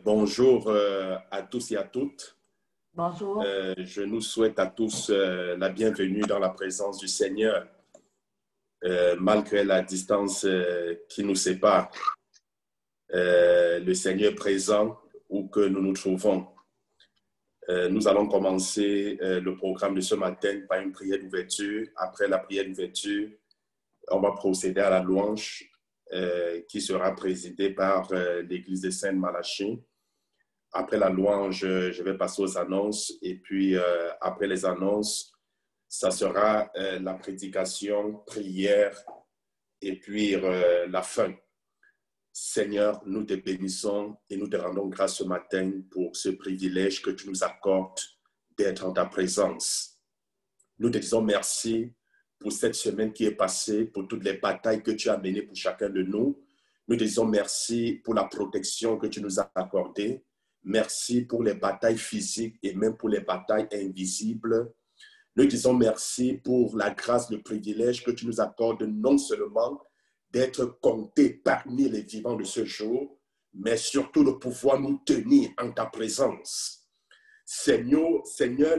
Bonjour à tous et à toutes. Bonjour. Je nous souhaite à tous la bienvenue dans la présence du Seigneur, malgré la distance qui nous sépare. Le Seigneur est présent où que nous nous trouvons. Nous allons commencer le programme de ce matin par une prière d'ouverture. Après la prière d'ouverture, on va procéder à la louange qui sera présidée par l'Église de Saint-Malachie. Après la louange, je vais passer aux annonces et puis après les annonces, ça sera la prédication, prière et puis la fin. Seigneur, nous te bénissons et nous te rendons grâce ce matin pour ce privilège que tu nous accordes d'être en ta présence. Nous te disons merci pour cette semaine qui est passée, pour toutes les batailles que tu as menées pour chacun de nous. Nous te disons merci pour la protection que tu nous as accordée. Merci pour les batailles physiques et même pour les batailles invisibles. Nous disons merci pour la grâce, le privilège que tu nous accordes non seulement d'être comptés parmi les vivants de ce jour, mais surtout de pouvoir nous tenir en ta présence. Seigneur,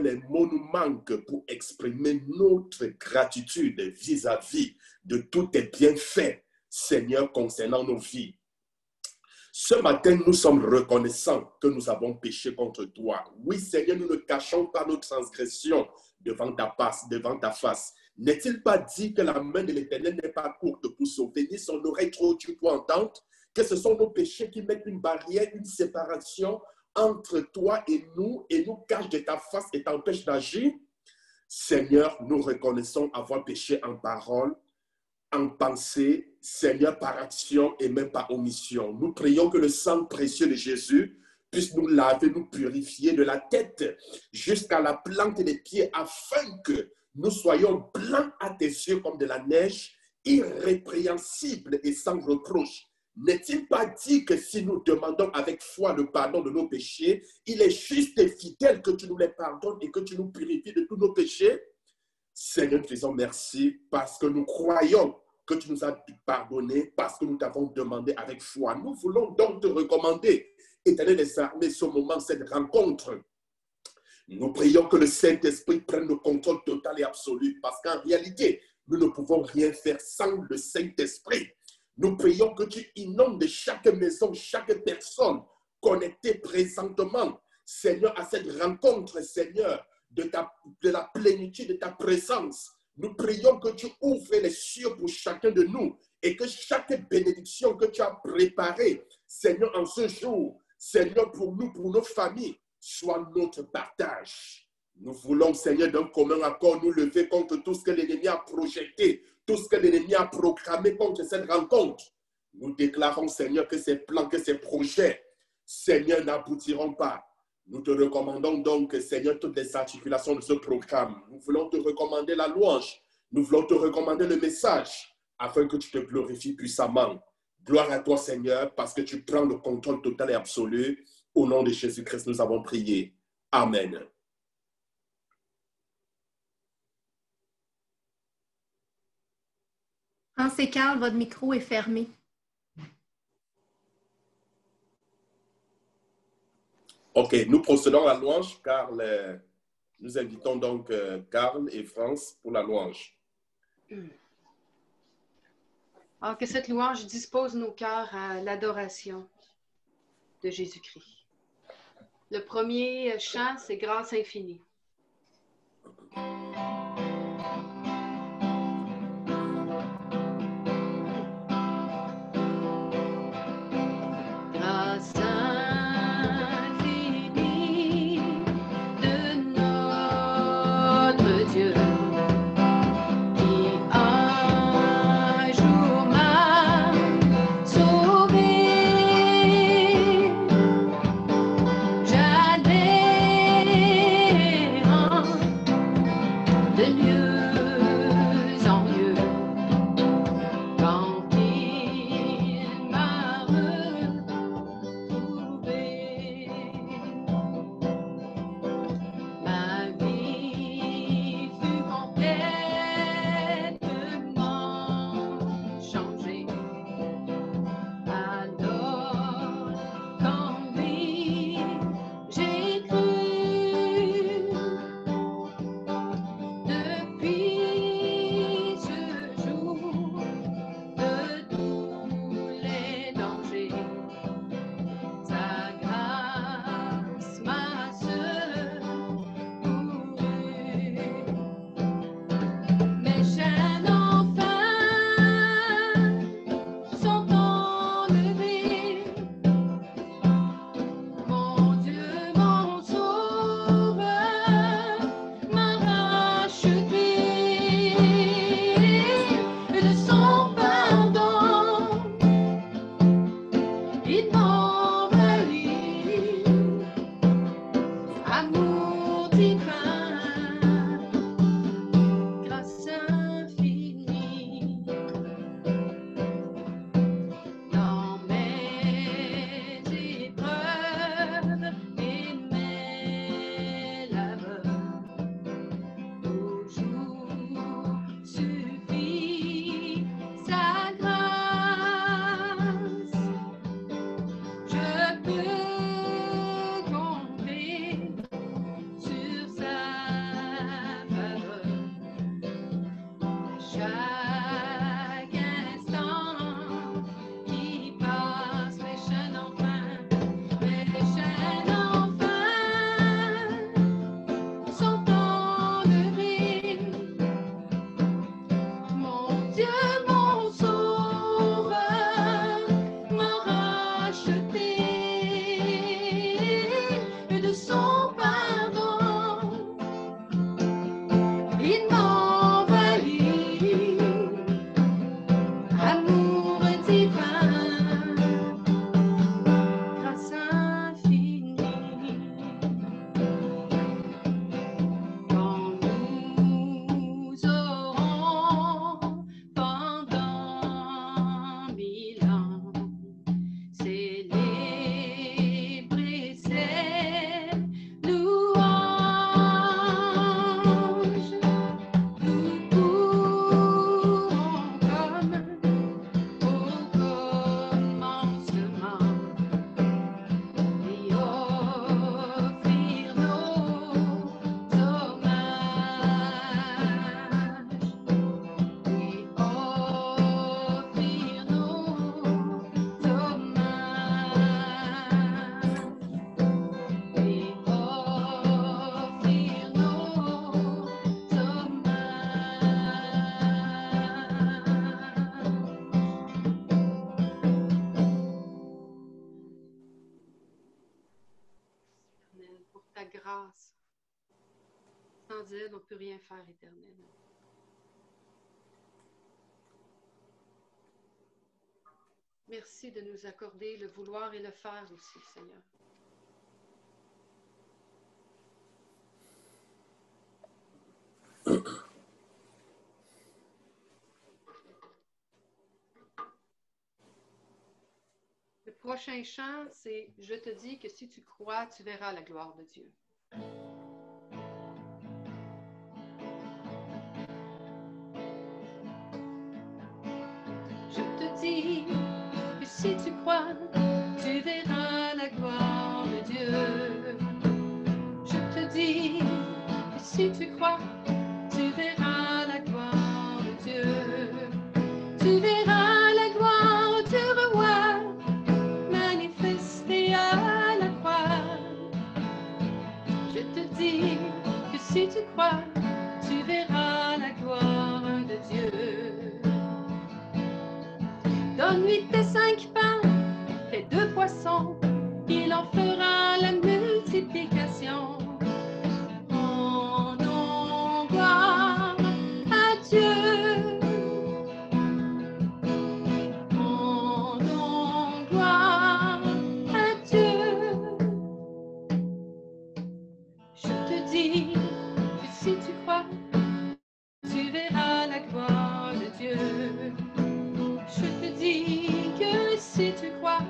les mots nous manquent pour exprimer notre gratitude vis-à-vis de tous tes bienfaits, Seigneur, concernant nos vies. Ce matin, nous sommes reconnaissants que nous avons péché contre toi. Oui, Seigneur, nous ne cachons pas nos transgressions devant ta face. N'est-il pas dit que la main de l'Éternel n'est pas courte pour sauver, ni son oreille trop dure pour entendre, que ce sont nos péchés qui mettent une barrière, une séparation entre toi et nous cachent de ta face et t'empêchent d'agir? Seigneur, nous reconnaissons avoir péché en parole, en pensée, Seigneur, par action et même par omission. Nous prions que le sang précieux de Jésus puisse nous laver, nous purifier de la tête jusqu'à la plante des pieds afin que nous soyons blancs à tes yeux comme de la neige, irrépréhensibles et sans reproche. N'est-il pas dit que si nous demandons avec foi le pardon de nos péchés, il est juste et fidèle que tu nous les pardonnes et que tu nous purifies de tous nos péchés? Seigneur, nous te disons merci parce que nous croyons que tu nous as pardonné, parce que nous t'avons demandé avec foi. Nous voulons donc te recommander, Éternel des armées, ce moment, cette rencontre. Nous prions que le Saint-Esprit prenne le contrôle total et absolu, parce qu'en réalité, nous ne pouvons rien faire sans le Saint-Esprit. Nous prions que tu inondes chaque maison, chaque personne connectée présentement, Seigneur, à cette rencontre, Seigneur, de la plénitude de ta présence. Nous prions que tu ouvres les cieux pour chacun de nous et que chaque bénédiction que tu as préparée, Seigneur, en ce jour, Seigneur, pour nous, pour nos familles, soit notre partage. Nous voulons, Seigneur, d'un commun accord, nous lever contre tout ce que l'ennemi a projeté, tout ce que l'ennemi a programmé contre cette rencontre. Nous déclarons, Seigneur, que ces plans, que ces projets, Seigneur, n'aboutiront pas. Nous te recommandons donc, Seigneur, toutes les articulations de ce programme. Nous voulons te recommander la louange. Nous voulons te recommander le message afin que tu te glorifies puissamment. Gloire à toi, Seigneur, parce que tu prends le contrôle total et absolu. Au nom de Jésus-Christ, nous avons prié. Amen. Hans et Carl, votre micro est fermé. OK, nous procédons à la louange, car nous invitons donc Carl et France pour la louange. Alors que cette louange dispose nos cœurs à l'adoration de Jésus-Christ. Le premier chant, c'est Grâce infinie. Grâce infinie de notre Dieu, qui un jour m'a sauvé. J'adhère de Il m'envahit, amour divin, grâce infinie. Dans mes épreuves et mes labeurs, toujours suffit sa grâce. Je peux compter sur sa faveur. Chaque instant qui passe, mes chaînes enfin sont enlevées. Mon Dieu, mon Sauveur, m'a racheté de son pardon. Il m'envahit, amour divin, grâce infinie. Quand nous aurons pendant 1000 ans célébré ses louanges, nous pourrons comme au commencement lui offrir nos hommages, lui offrir nos hommages, lui offrir nos Éternel, pour ta grâce. Sans elle, on ne peut rien faire, Éternel. Merci de nous accorder le vouloir et le faire aussi, Seigneur. Le prochain chant, c'est « Je te dis que si tu crois, tu verras la gloire de Dieu ». Je te dis que si tu crois, tu verras la gloire de Dieu. Je te dis que si tu crois, tu verras la gloire de Dieu. Tu verras la gloire du roi manifestée à la croix. Je te dis que si tu crois, tu verras la gloire de Dieu. Donne-lui tes 5 pains et 2 poissons, il en fera la multiplication. Rendons gloire à Dieu. Rendons gloire à Dieu. Je te dis que si tu crois, tu verras la gloire de Dieu. Je te dis que si tu crois,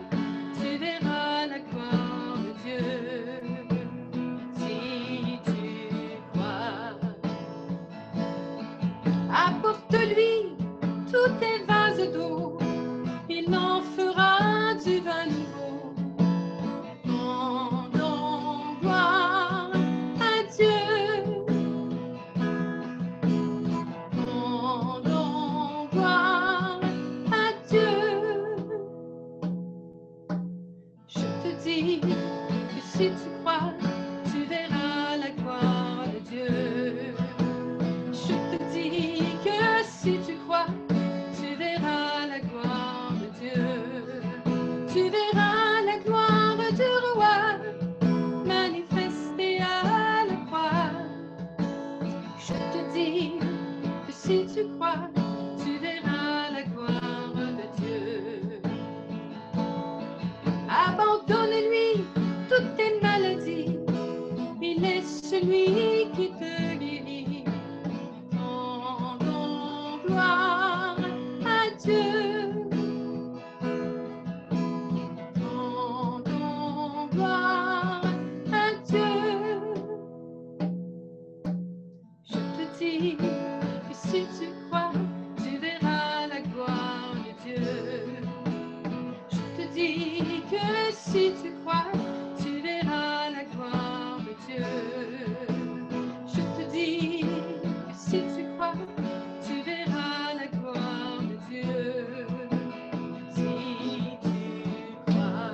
tu verras la gloire de Dieu. Si tu crois, apporte-lui tous tes vases d'eau, il en fera du vin nouveau. Rendons gloire à Dieu. Rendons gloire à Dieu. Je te dis que si tu crois, tu verras la gloire de Dieu. Je te dis que si tu crois, tu verras la gloire de Dieu. Tu verras la gloire du roi manifestée à la croix. Je te dis que si tu crois, tu verras la gloire de Dieu. dis que si tu crois, tu verras la gloire de Dieu. Je te dis que si tu crois, tu verras la gloire de Dieu. Si tu crois.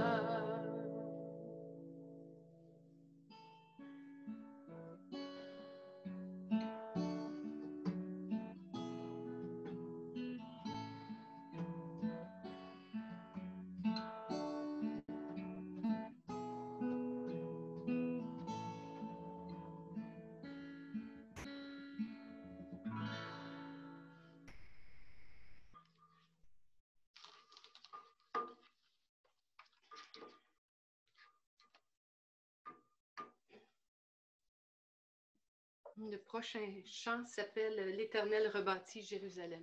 Le prochain chant s'appelle « L'Éternel rebâtit Jérusalem ».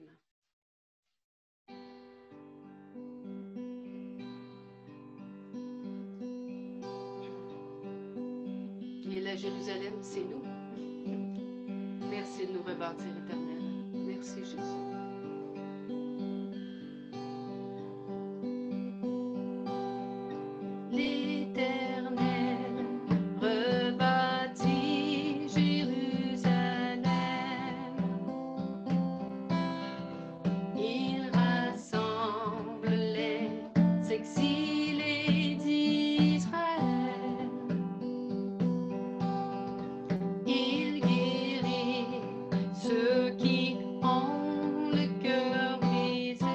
Et la Jérusalem, c'est nous. Merci de nous rebâtir, Éternel. Merci, Jésus. L'Éternel rebâtit Jérusalem. Il rassemble les exilés d'Israël. Il guérit ceux qui ont le cœur brisé.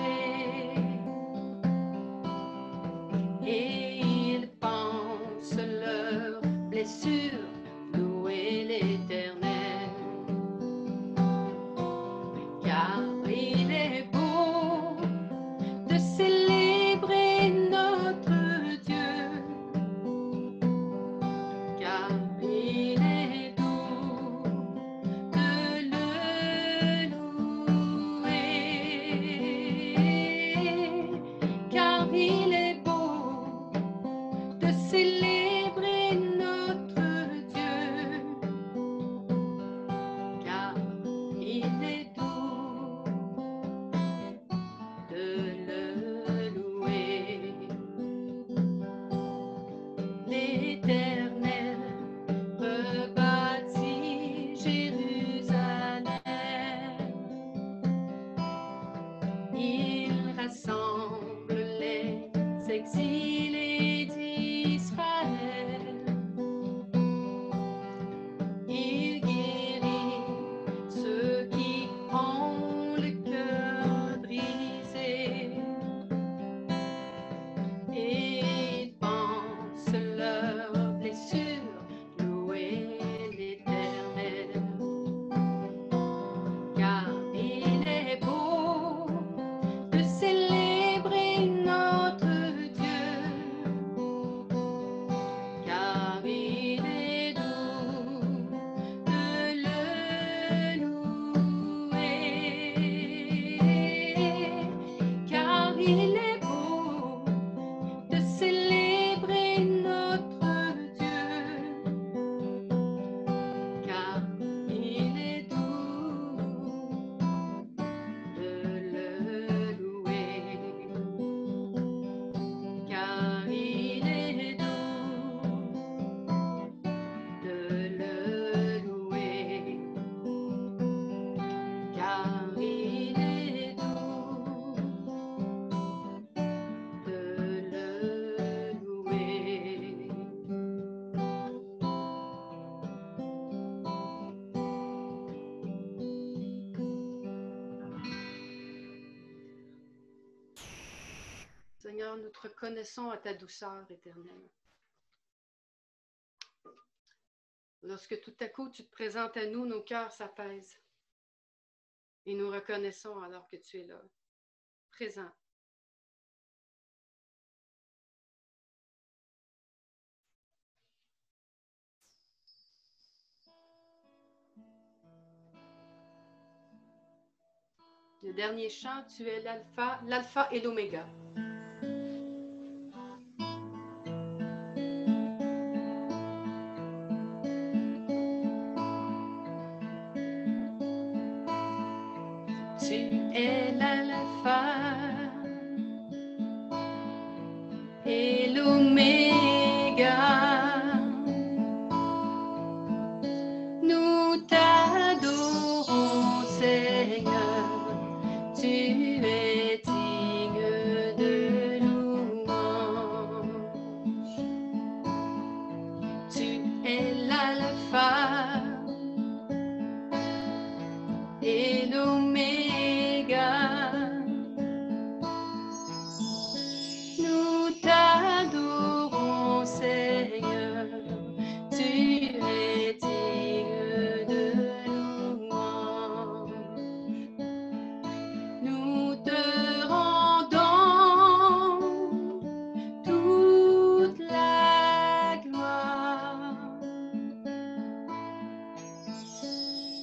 Et il pense leurs blessures, louer l'Éternel. Car il est beau de célébrer notre Dieu. Car il est doux de le louer. Car il est beau de célébrer notre Dieu, car il est doux de le louer. L'Éternel rebâtit Jérusalem. Il rassemble les exilés d'Israël. Il guérit ceux qui ont le cœur brisé. Et il pense leurs blessures, louer l'Éternel. Car il est beau de célébrer notre Dieu, car il est doux de le louer, car il est beau de célébrer notre Dieu, car il est doux de le louer, car il est doux de le louer, car il est doux de le louer. Seigneur, nous te reconnaissons à ta douceur éternelle. Lorsque tout à coup tu te présentes à nous, nos cœurs s'apaisent. Et nous reconnaissons alors que tu es là, présent. Le dernier chant, tu es l'alpha et l'oméga. Tu es l'alpha et l'oméga. Nous t'adorons, Seigneur, tu es digne de louange. Tu es l'alpha et l'oméga. Nous t'adorons, Seigneur, tu es digne de louange. Nous te rendons toute la gloire.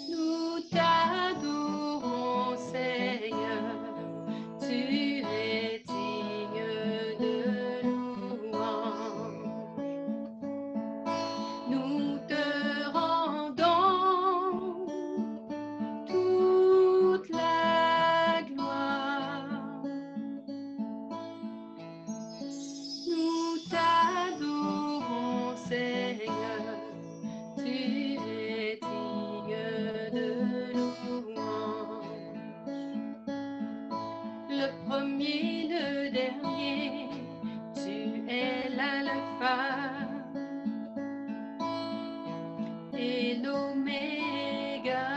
Nous t'adorons, Seigneur, tu es digne de louange. Nous te rendons toute la gloire. Nous t'adorons, Seigneur, tu es digne de louange. Le premier, le dernier, tu es l'alpha et l'oméga.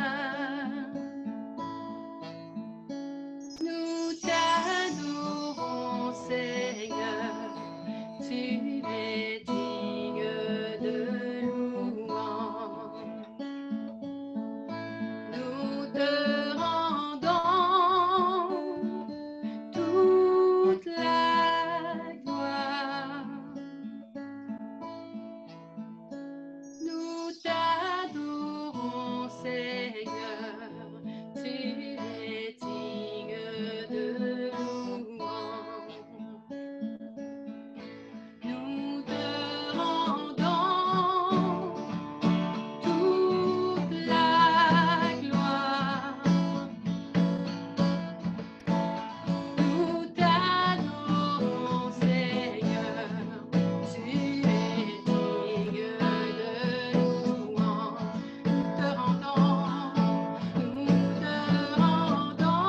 Nous t'adorons, Seigneur, tu es digne de louange. Nous te rendons toute la gloire. Nous t'adorons, Seigneur, tu es digne de louange. Nous te rendons toute la gloire. Nous t'adorons, Seigneur, tu es digne de louange. Nous te rendons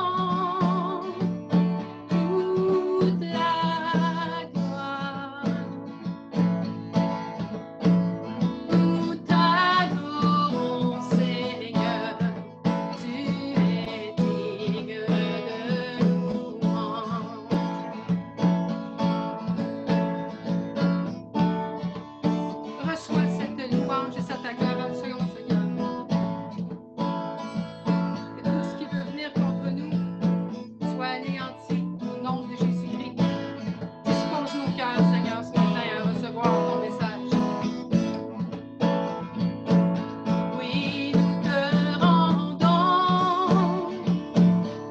toute la gloire. Nous t'adorons, Seigneur, tu es digne de louange. Reçois cette louange et cette acclamation, Seigneur. Que tout ce qui veut venir contre nous soit anéanti au nom de Jésus-Christ. Dispose nos cœurs, Seigneur, ce matin à recevoir ton message. Oui, nous te rendons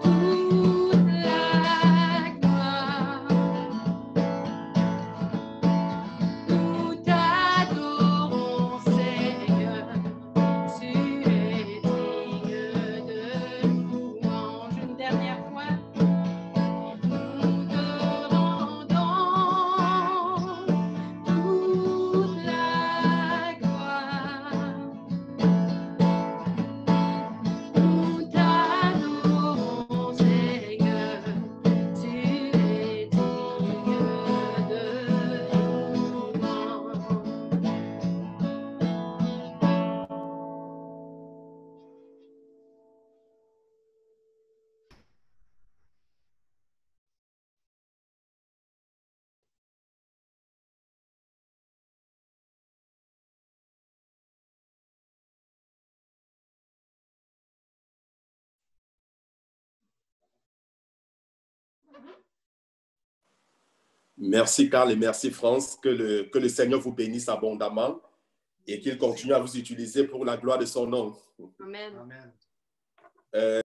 toute la gloire. Nous t'adorons, Seigneur, tu es digne de louange. Une dernière fois. Nous te rendons toute la gloire. Nous t'adorons, Seigneur, tu es digne de louange. Merci Carl et merci France. Que le Seigneur vous bénisse abondamment et qu'il continue à vous utiliser pour la gloire de son nom. Amen. Amen.